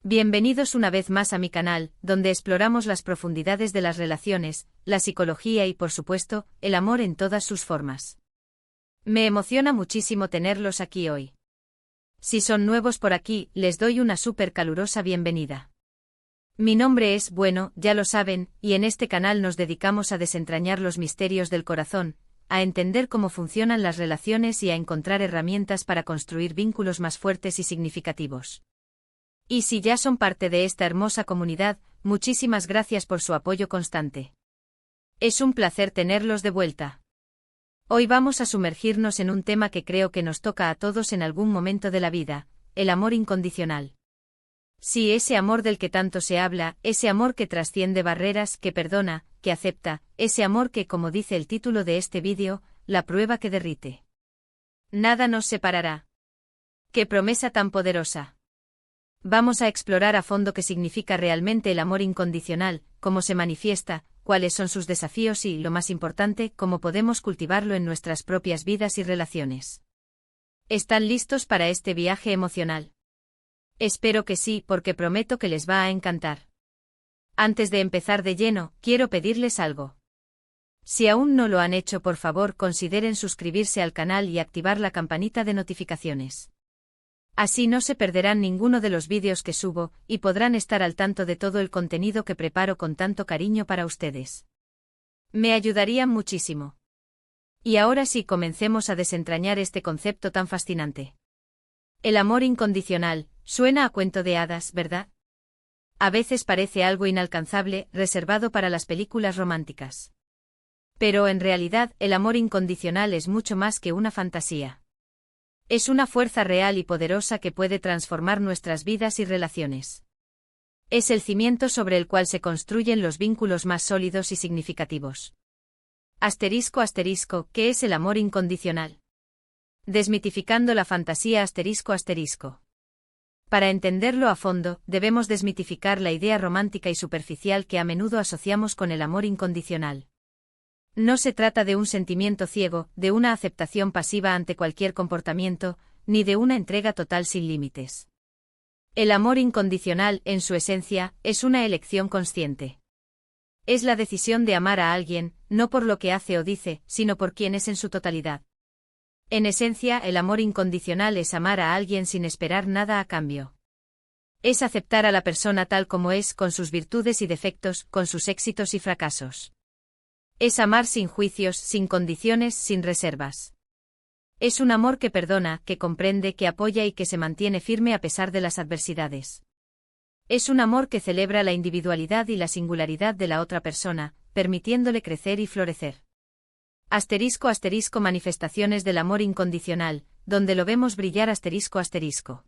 Bienvenidos una vez más a mi canal, donde exploramos las profundidades de las relaciones, la psicología y, por supuesto, el amor en todas sus formas. Me emociona muchísimo tenerlos aquí hoy. Si son nuevos por aquí, les doy una súper calurosa bienvenida. Mi nombre es, bueno, ya lo saben, y en este canal nos dedicamos a desentrañar los misterios del corazón, a entender cómo funcionan las relaciones y a encontrar herramientas para construir vínculos más fuertes y significativos. Y si ya son parte de esta hermosa comunidad, muchísimas gracias por su apoyo constante. Es un placer tenerlos de vuelta. Hoy vamos a sumergirnos en un tema que creo que nos toca a todos en algún momento de la vida, el amor incondicional. Sí, ese amor del que tanto se habla, ese amor que trasciende barreras, que perdona, que acepta, ese amor que, como dice el título de este vídeo, la prueba que derrite. Nada nos separará. ¡Qué promesa tan poderosa! Vamos a explorar a fondo qué significa realmente el amor incondicional, cómo se manifiesta, cuáles son sus desafíos y, lo más importante, cómo podemos cultivarlo en nuestras propias vidas y relaciones. ¿Están listos para este viaje emocional? Espero que sí, porque prometo que les va a encantar. Antes de empezar de lleno, quiero pedirles algo. Si aún no lo han hecho, por favor, consideren suscribirse al canal y activar la campanita de notificaciones. Así no se perderán ninguno de los vídeos que subo, y podrán estar al tanto de todo el contenido que preparo con tanto cariño para ustedes. Me ayudarían muchísimo. Y ahora sí, comencemos a desentrañar este concepto tan fascinante. El amor incondicional, suena a cuento de hadas, ¿verdad? A veces parece algo inalcanzable, reservado para las películas románticas. Pero en realidad, el amor incondicional es mucho más que una fantasía. Es una fuerza real y poderosa que puede transformar nuestras vidas y relaciones. Es el cimiento sobre el cual se construyen los vínculos más sólidos y significativos. Asterisco, ¿qué es el amor incondicional? Desmitificando la fantasía, asterisco. Para entenderlo a fondo, debemos desmitificar la idea romántica y superficial que a menudo asociamos con el amor incondicional. No se trata de un sentimiento ciego, de una aceptación pasiva ante cualquier comportamiento, ni de una entrega total sin límites. El amor incondicional, en su esencia, es una elección consciente. Es la decisión de amar a alguien, no por lo que hace o dice, sino por quien es en su totalidad. En esencia, el amor incondicional es amar a alguien sin esperar nada a cambio. Es aceptar a la persona tal como es, con sus virtudes y defectos, con sus éxitos y fracasos. Es amar sin juicios, sin condiciones, sin reservas. Es un amor que perdona, que comprende, que apoya y que se mantiene firme a pesar de las adversidades. Es un amor que celebra la individualidad y la singularidad de la otra persona, permitiéndole crecer y florecer. Asterisco, manifestaciones del amor incondicional, donde lo vemos brillar, asterisco.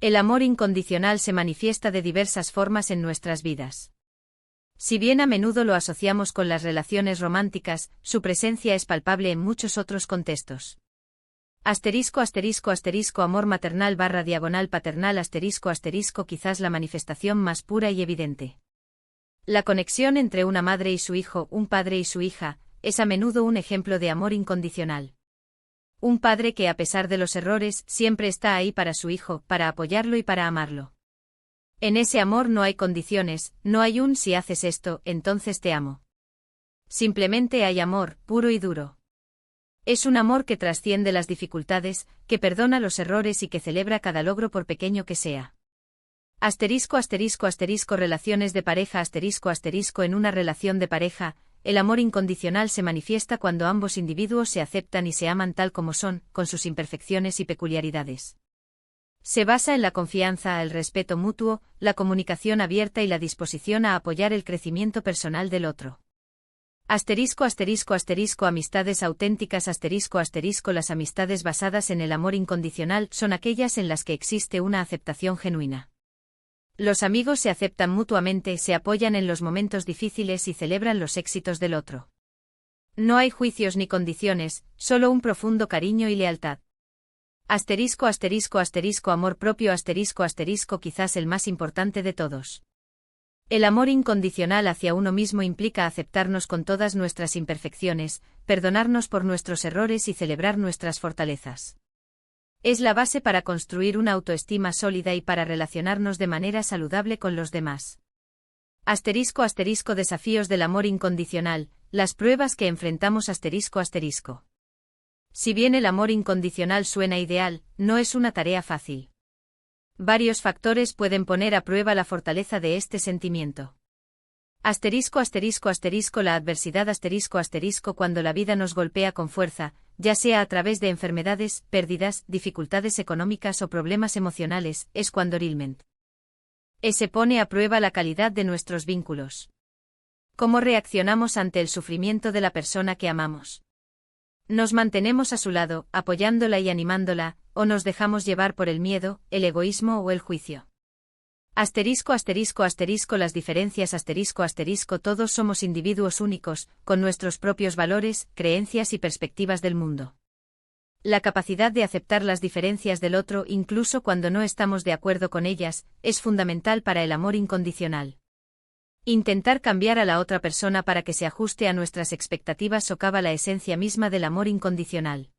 El amor incondicional se manifiesta de diversas formas en nuestras vidas. Si bien a menudo lo asociamos con las relaciones románticas, su presencia es palpable en muchos otros contextos. Asterisco, amor maternal / paternal, asterisco, quizás la manifestación más pura y evidente. La conexión entre una madre y su hijo, un padre y su hija, es a menudo un ejemplo de amor incondicional. Un padre que, a pesar de los errores, siempre está ahí para su hijo, para apoyarlo y para amarlo. En ese amor no hay condiciones, no hay un si haces esto, entonces te amo. Simplemente hay amor, puro y duro. Es un amor que trasciende las dificultades, que perdona los errores y que celebra cada logro por pequeño que sea. Asterisco, relaciones de pareja, asterisco, en una relación de pareja, el amor incondicional se manifiesta cuando ambos individuos se aceptan y se aman tal como son, con sus imperfecciones y peculiaridades. Se basa en la confianza, el respeto mutuo, la comunicación abierta y la disposición a apoyar el crecimiento personal del otro. Asterisco, amistades auténticas, asterisco, las amistades basadas en el amor incondicional son aquellas en las que existe una aceptación genuina. Los amigos se aceptan mutuamente, se apoyan en los momentos difíciles y celebran los éxitos del otro. No hay juicios ni condiciones, solo un profundo cariño y lealtad. Asterisco, amor propio, asterisco, quizás el más importante de todos. El amor incondicional hacia uno mismo implica aceptarnos con todas nuestras imperfecciones, perdonarnos por nuestros errores y celebrar nuestras fortalezas. Es la base para construir una autoestima sólida y para relacionarnos de manera saludable con los demás. Asterisco asterisco desafíos del amor incondicional, las pruebas que enfrentamos asterisco asterisco. Si bien el amor incondicional suena ideal, no es una tarea fácil. Varios factores pueden poner a prueba la fortaleza de este sentimiento. Asterisco asterisco asterisco la adversidad asterisco asterisco cuando la vida nos golpea con fuerza, ya sea a través de enfermedades, pérdidas, dificultades económicas o problemas emocionales, es cuando realmente se pone a prueba la calidad de nuestros vínculos. ¿Cómo reaccionamos ante el sufrimiento de la persona que amamos? ¿Nos mantenemos a su lado, apoyándola y animándola, o nos dejamos llevar por el miedo, el egoísmo o el juicio? Asterisco asterisco asterisco las diferencias asterisco asterisco todos somos individuos únicos, con nuestros propios valores, creencias y perspectivas del mundo. La capacidad de aceptar las diferencias del otro incluso cuando no estamos de acuerdo con ellas, es fundamental para el amor incondicional. Intentar cambiar a la otra persona para que se ajuste a nuestras expectativas socava la esencia misma del amor incondicional.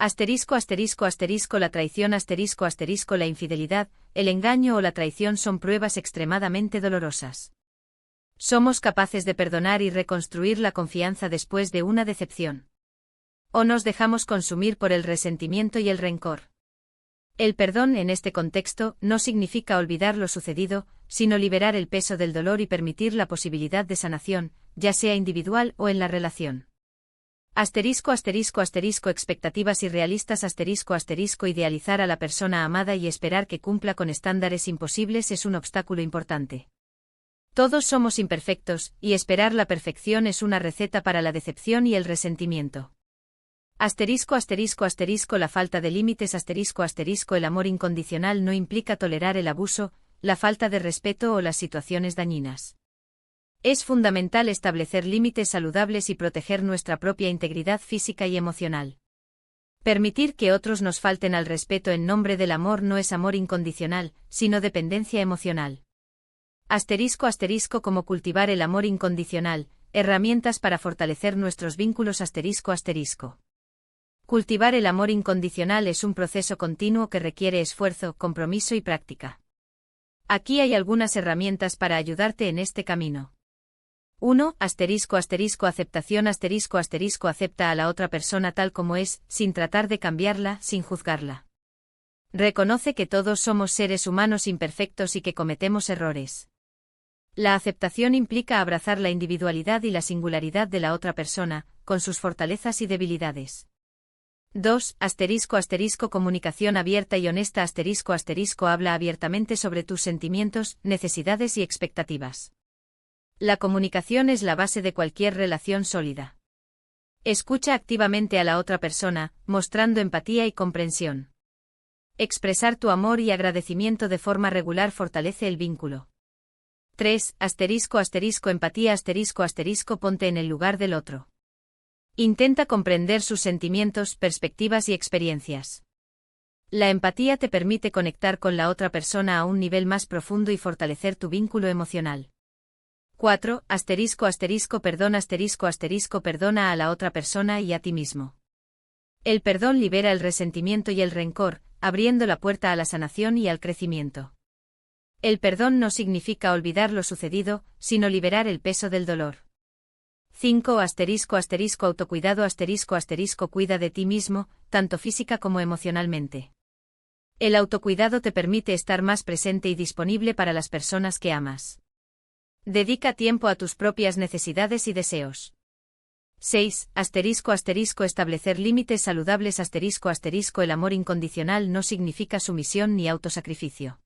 Asterisco asterisco asterisco la traición asterisco asterisco la infidelidad, el engaño o la traición son pruebas extremadamente dolorosas. ¿Somos capaces de perdonar y reconstruir la confianza después de una decepción? ¿O nos dejamos consumir por el resentimiento y el rencor? El perdón en este contexto no significa olvidar lo sucedido, sino liberar el peso del dolor y permitir la posibilidad de sanación, ya sea individual o en la relación. Asterisco asterisco asterisco expectativas irrealistas asterisco asterisco idealizar a la persona amada y esperar que cumpla con estándares imposibles es un obstáculo importante. Todos somos imperfectos, y esperar la perfección es una receta para la decepción y el resentimiento. Asterisco asterisco asterisco la falta de límites asterisco asterisco el amor incondicional no implica tolerar el abuso, la falta de respeto o las situaciones dañinas. Es fundamental establecer límites saludables y proteger nuestra propia integridad física y emocional. Permitir que otros nos falten al respeto en nombre del amor no es amor incondicional, sino dependencia emocional. Asterisco asterisco cómo cultivar el amor incondicional, herramientas para fortalecer nuestros vínculos asterisco asterisco. Cultivar el amor incondicional es un proceso continuo que requiere esfuerzo, compromiso y práctica. Aquí hay algunas herramientas para ayudarte en este camino. 1. Asterisco asterisco aceptación asterisco asterisco acepta a la otra persona tal como es, sin tratar de cambiarla, sin juzgarla. Reconoce que todos somos seres humanos imperfectos y que cometemos errores. La aceptación implica abrazar la individualidad y la singularidad de la otra persona, con sus fortalezas y debilidades. 2. Asterisco asterisco comunicación abierta y honesta asterisco asterisco habla abiertamente sobre tus sentimientos, necesidades y expectativas. La comunicación es la base de cualquier relación sólida. Escucha activamente a la otra persona, mostrando empatía y comprensión. Expresar tu amor y agradecimiento de forma regular fortalece el vínculo. 3. Asterisco asterisco empatía asterisco asterisco ponte en el lugar del otro. Intenta comprender sus sentimientos, perspectivas y experiencias. La empatía te permite conectar con la otra persona a un nivel más profundo y fortalecer tu vínculo emocional. 4. Asterisco asterisco perdona a la otra persona y a ti mismo. El perdón libera el resentimiento y el rencor, abriendo la puerta a la sanación y al crecimiento. El perdón no significa olvidar lo sucedido, sino liberar el peso del dolor. 5. Asterisco asterisco autocuidado asterisco asterisco cuida de ti mismo, tanto física como emocionalmente. El autocuidado te permite estar más presente y disponible para las personas que amas. Dedica tiempo a tus propias necesidades y deseos. 6. Asterisco asterisco establecer límites saludables asterisco asterisco el amor incondicional no significa sumisión ni autosacrificio.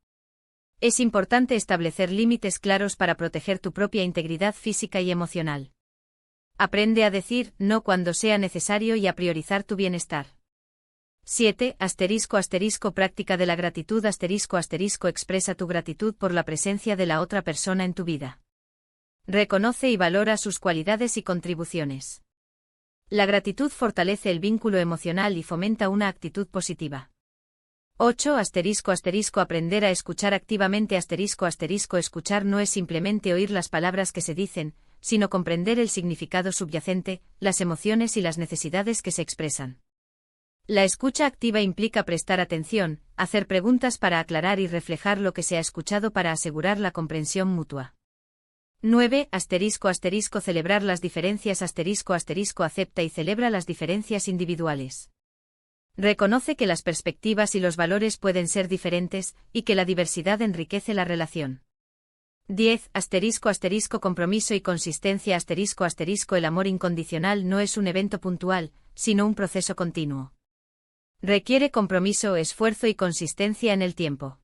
Es importante establecer límites claros para proteger tu propia integridad física y emocional. Aprende a decir no cuando sea necesario y a priorizar tu bienestar. 7. Asterisco asterisco práctica de la gratitud asterisco asterisco expresa tu gratitud por la presencia de la otra persona en tu vida. Reconoce y valora sus cualidades y contribuciones. La gratitud fortalece el vínculo emocional y fomenta una actitud positiva. 8. Asterisco asterisco aprender a escuchar activamente asterisco asterisco escuchar no es simplemente oír las palabras que se dicen, sino comprender el significado subyacente, las emociones y las necesidades que se expresan. La escucha activa implica prestar atención, hacer preguntas para aclarar y reflejar lo que se ha escuchado para asegurar la comprensión mutua. 9. Celebrar las diferencias acepta y celebra las diferencias individuales. Reconoce que las perspectivas y los valores pueden ser diferentes, y que la diversidad enriquece la relación. 10. Compromiso y consistencia El amor incondicional no es un evento puntual, sino un proceso continuo. Requiere compromiso, esfuerzo y consistencia en el tiempo.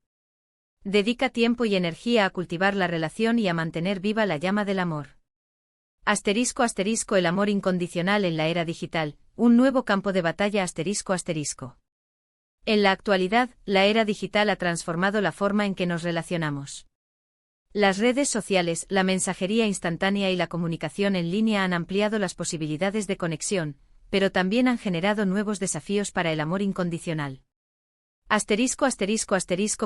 Dedica tiempo y energía a cultivar la relación y a mantener viva la llama del amor. El amor incondicional en la era digital, un nuevo campo de batalla En la actualidad, la era digital ha transformado la forma en que nos relacionamos. Las redes sociales, la mensajería instantánea y la comunicación en línea han ampliado las posibilidades de conexión, pero también han generado nuevos desafíos para el amor incondicional.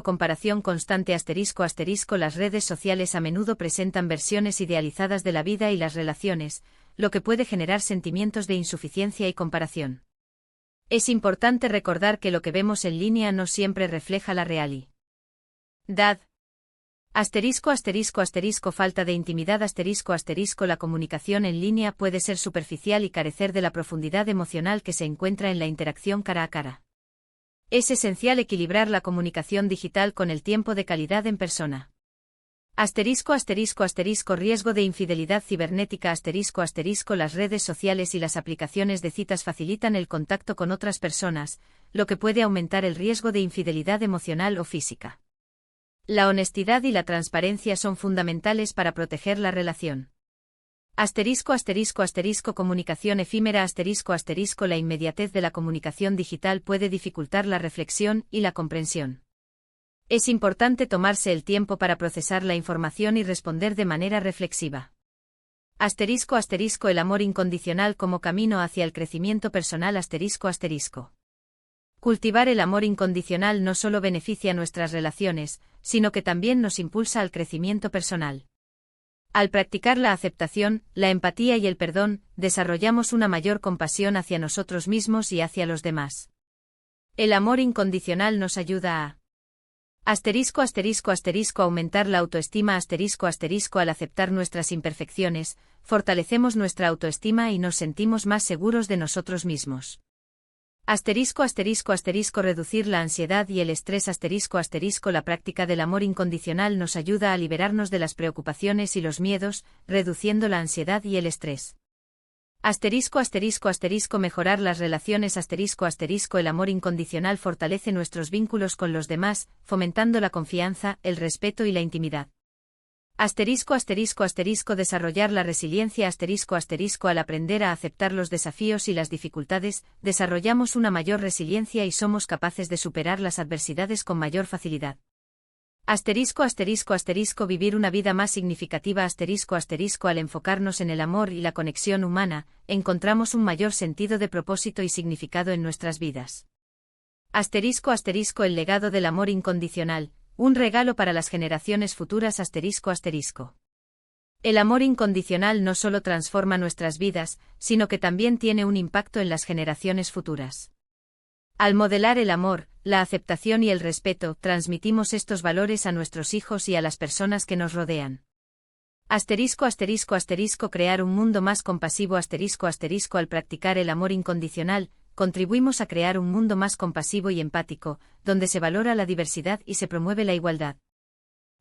Comparación constante Las redes sociales a menudo presentan versiones idealizadas de la vida y las relaciones, lo que puede generar sentimientos de insuficiencia y comparación. Es importante recordar que lo que vemos en línea no siempre refleja la realidad. Falta de intimidad La comunicación en línea puede ser superficial y carecer de la profundidad emocional que se encuentra en la interacción cara a cara. Es esencial equilibrar la comunicación digital con el tiempo de calidad en persona. Riesgo de infidelidad cibernética Las redes sociales y las aplicaciones de citas facilitan el contacto con otras personas, lo que puede aumentar el riesgo de infidelidad emocional o física. La honestidad y la transparencia son fundamentales para proteger la relación. Comunicación efímera La inmediatez de la comunicación digital puede dificultar la reflexión y la comprensión. Es importante tomarse el tiempo para procesar la información y responder de manera reflexiva. El amor incondicional como camino hacia el crecimiento personal Cultivar el amor incondicional no solo beneficia nuestras relaciones, sino que también nos impulsa al crecimiento personal. Al practicar la aceptación, la empatía y el perdón, desarrollamos una mayor compasión hacia nosotros mismos y hacia los demás. El amor incondicional nos ayuda a aumentar la autoestima Al aceptar nuestras imperfecciones, fortalecemos nuestra autoestima y nos sentimos más seguros de nosotros mismos. Reducir la ansiedad y el estrés La práctica del amor incondicional nos ayuda a liberarnos de las preocupaciones y los miedos, reduciendo la ansiedad y el estrés. Mejorar las relaciones El amor incondicional fortalece nuestros vínculos con los demás, fomentando la confianza, el respeto y la intimidad. Desarrollar la resiliencia Al aprender a aceptar los desafíos y las dificultades, desarrollamos una mayor resiliencia y somos capaces de superar las adversidades con mayor facilidad. Vivir una vida más significativa Al enfocarnos en el amor y la conexión humana, encontramos un mayor sentido de propósito y significado en nuestras vidas. El legado del amor incondicional, un regalo para las generaciones futuras El amor incondicional no solo transforma nuestras vidas, sino que también tiene un impacto en las generaciones futuras. Al modelar el amor, la aceptación y el respeto, transmitimos estos valores a nuestros hijos y a las personas que nos rodean. Crear un mundo más compasivo Al practicar el amor incondicional, contribuimos a crear un mundo más compasivo y empático, donde se valora la diversidad y se promueve la igualdad.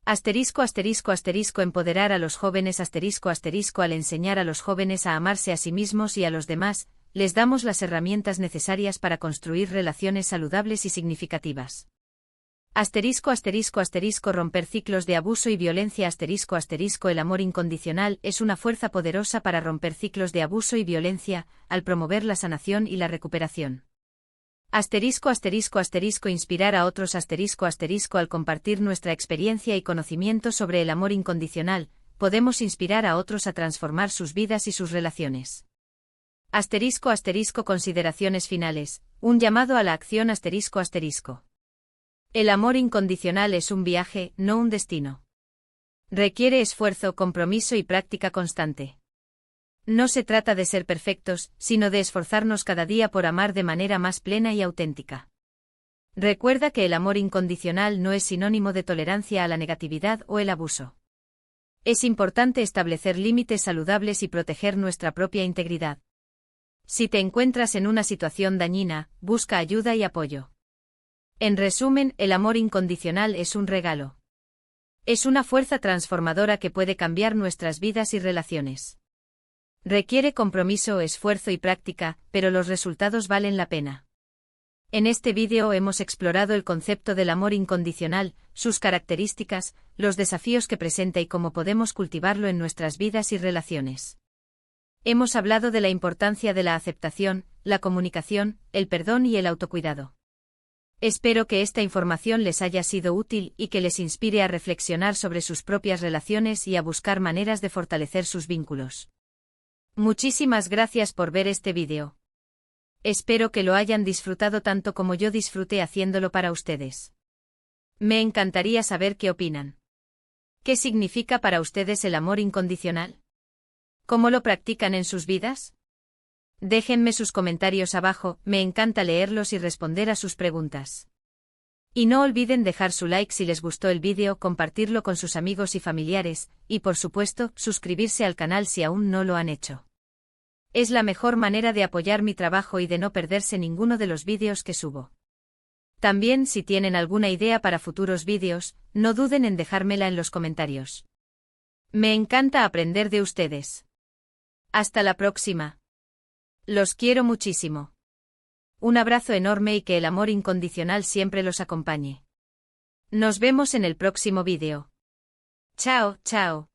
Empoderar a los jóvenes Al enseñar a los jóvenes a amarse a sí mismos y a los demás, les damos las herramientas necesarias para construir relaciones saludables y significativas. Romper ciclos de abuso y violencia El amor incondicional es una fuerza poderosa para romper ciclos de abuso y violencia, al promover la sanación y la recuperación. Inspirar a otros Al compartir nuestra experiencia y conocimiento sobre el amor incondicional, podemos inspirar a otros a transformar sus vidas y sus relaciones. Consideraciones finales, un llamado a la acción El amor incondicional es un viaje, no un destino. Requiere esfuerzo, compromiso y práctica constante. No se trata de ser perfectos, sino de esforzarnos cada día por amar de manera más plena y auténtica. Recuerda que el amor incondicional no es sinónimo de tolerancia a la negatividad o el abuso. Es importante establecer límites saludables y proteger nuestra propia integridad. Si te encuentras en una situación dañina, busca ayuda y apoyo. En resumen, el amor incondicional es un regalo. Es una fuerza transformadora que puede cambiar nuestras vidas y relaciones. Requiere compromiso, esfuerzo y práctica, pero los resultados valen la pena. En este vídeo hemos explorado el concepto del amor incondicional, sus características, los desafíos que presenta y cómo podemos cultivarlo en nuestras vidas y relaciones. Hemos hablado de la importancia de la aceptación, la comunicación, el perdón y el autocuidado. Espero que esta información les haya sido útil y que les inspire a reflexionar sobre sus propias relaciones y a buscar maneras de fortalecer sus vínculos. Muchísimas gracias por ver este vídeo. Espero que lo hayan disfrutado tanto como yo disfruté haciéndolo para ustedes. Me encantaría saber qué opinan. ¿Qué significa para ustedes el amor incondicional? ¿Cómo lo practican en sus vidas? Déjenme sus comentarios abajo, me encanta leerlos y responder a sus preguntas. Y no olviden dejar su like si les gustó el vídeo, compartirlo con sus amigos y familiares, y por supuesto, suscribirse al canal si aún no lo han hecho. Es la mejor manera de apoyar mi trabajo y de no perderse ninguno de los vídeos que subo. También, si tienen alguna idea para futuros vídeos, no duden en dejármela en los comentarios. Me encanta aprender de ustedes. Hasta la próxima. Los quiero muchísimo. Un abrazo enorme y que el amor incondicional siempre los acompañe. Nos vemos en el próximo vídeo. Chao, chao.